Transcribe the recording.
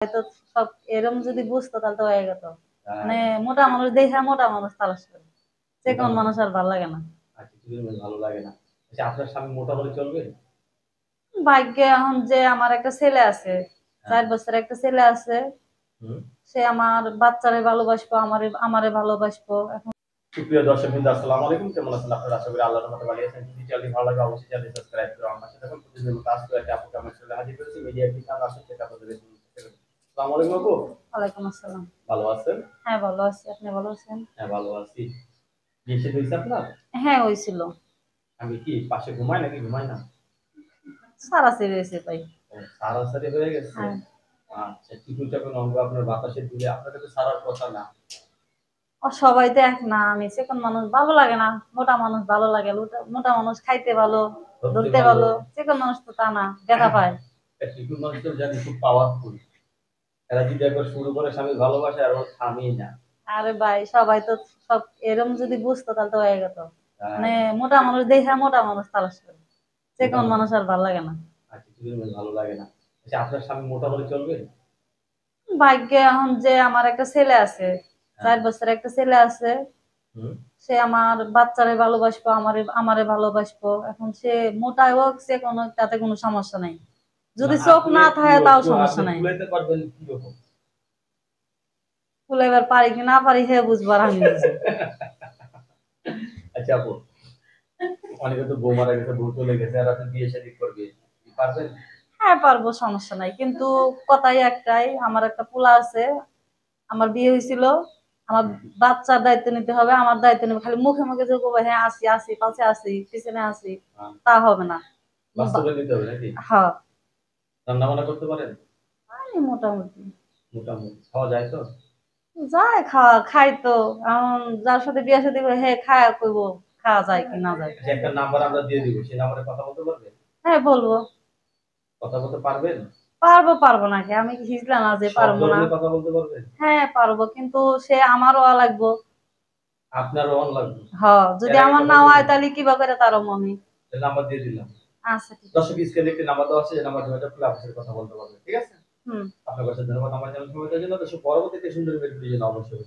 হয়তো সব এরকম যদি বুঝতো তাহলে তো হয়ে যেত। মানে মোটা মানুষ দেখে মোটা মানুষ তালাশ করে, চিকন মানুষ আর ভালো লাগে না। আচ্ছা, চিকন মানুষ ভালো লাগে না। আচ্ছা, আপনার স্বামী মোটা হলে চলবে? ভাগ্যে এখন যে আমার একটা ছেলে আছে, 4 বছরের একটা ছেলে আছে, সে আমার বাচ্চারে ভালোবাসবো, আমারে ভালোবাসবো। এখন সুপ্রিয় দর্শকবৃন্দ, আসসালামু আলাইকুম। কেমন আছেন আপনারা? আশা করি আল্লাহর রহমতে ভালো আছেন। যদি চ্যানেলটি ভালো লাগে অবশ্যই চ্যানেলটি সাবস্ক্রাইব করে আমার সাথে থাকুন। প্রতিদিন কাজ করে একটা আপুকে আমার সাথে হাজির করেছি। মিডিয়া কি কাজ আসে সেটা আপনাদের দেখুন। আসসালামু আলাইকুম আপু। ওয়ালাইকুম আসসালাম। ভালো আছেন? হ্যাঁ ভালো আছি, আপনি ভালো আছেন? হ্যাঁ, ভালো আছি। বিয়ে শাদী হইছে আপনার? হ্যাঁ হয়েছিল। আমি কি পাশে ঘুমাই নাকি ঘুমাই না? সারাসারি হয়েছে তাই। ও, সারাসারি হয়ে গেছে। হ্যাঁ। আচ্ছা, টিকু চাকু অঙ্গ আপনার বাতাসে দিলে আপনাকে তো সারার কথা না। ও সবাই তো এক না, আমি চিকন মানুষ ভালো লাগে না, মোটা মানুষ ভালো লাগে। মোটা মানুষ খাইতে ভালো, ধরতে ধরতে ভালো। ভালো। চিকন মানুষ তো তা না, ব্যথা পায়। টিকু মানুষ তো জানি খুব পাওয়ারফুল। এরা যদি একবার শুরু করে স্বামীর ভালোবাসা আর ওর থামেই না। আরে ভাই সবাই তো সব এরকম যদি বুঝতো তাহলে তো হয়ে যেত। তাই? মানে মোটা মানুষ দেখে মোটা মানুষ তালাশ করে, মোটা চিকন মানুষ। মানুষ আর ভালো লাগে না। আচ্ছা, চিকন মানুষ ভালো লাগে না। আচ্ছা, আপনার স্বামী মোটা হলে চলবে? ভাগ্যে এখন যে আমার একটা ছেলে আছে, হ্যাঁ। 4 বছরের একটা ছেলে আছে, হুম। সে আমার বাচ্চারে ভালোবাসবো, আমারে ভালোবাসবো। এখন সে মোটাই হোক সে কোনো, তাতে কোনো সমস্যা নাই। না, যদি চোখ আপনি না একটু থাকে তাও একটু সমস্যা আপনি নাই। ফুলাইতে পারবেন কিরকম? ফুলাইবার পারি কি না পারি হে বুঝবার আমি বুঝি। আচ্ছা আপু, অনেকে তো বউ মারা গেছে, বউ চলে গেছে, আর আপনি বিয়ে শাদী করবে, পারবেন? হ্যাঁ পারবো, সমস্যা নাই। কিন্তু কথাই একটাই, আমার একটা পোলা আছে, আমার বিয়ে হয়েছিল, আমার বাচ্চার দায়িত্ব নিতে হবে, আমার দায়িত্ব নেবে। খালি মুখে মুখে যে বলবো হ্যাঁ আসি আসি, পাশে আসি, পিছনে আসি, তা হবে না। বাস্তবে নিতে হবে নাকি? হ্যাঁ। রান্না বান্না করতে পারেন? আমি মোটামুটি মোটামুটি খাওয়া যায় তো? যায়, খাই তো। এখন যার সাথে বিয়ে শাদী করে হে খায়া কইবো খাওয়া যায় কি না যায়। যে একটা নাম্বার আমরা দিয়ে দিব, সেই নাম্বারে কথা বলতে পারবেন? হ্যাঁ বলবো। কথা বলতে পারবেন? পারবো, পারবো নাকি? আমি কি হিজলা না যে সব পারবো না? ধরনের কথা বলতে পারবেন? হ্যাঁ পারবো, কিন্তু সে আমারও লাগবো। আপনারও অন লাগবে। হ, যদি এর আগে আমার কথা না হয় বলুন। তাহলে কিবা করে তারও মনে। নাম্বার দিয়ে দিলাম। আচ্ছা ঠিক আছে। দর্শক স্ক্রিনে একটি নাম্বার দেওয়া আছে, যে নাম্বার যোগাযোগ করে আপনার সাথে কথা বলতে পারবেন। ঠিক আছে? হুম। আপনার কাছে ধন্যবাদ আমার চ্যানেল সময় দেওয়ার জন্য। দর্শক, পরবর্তীতে সুন্দর ভিডিও জন্য অবশ্যই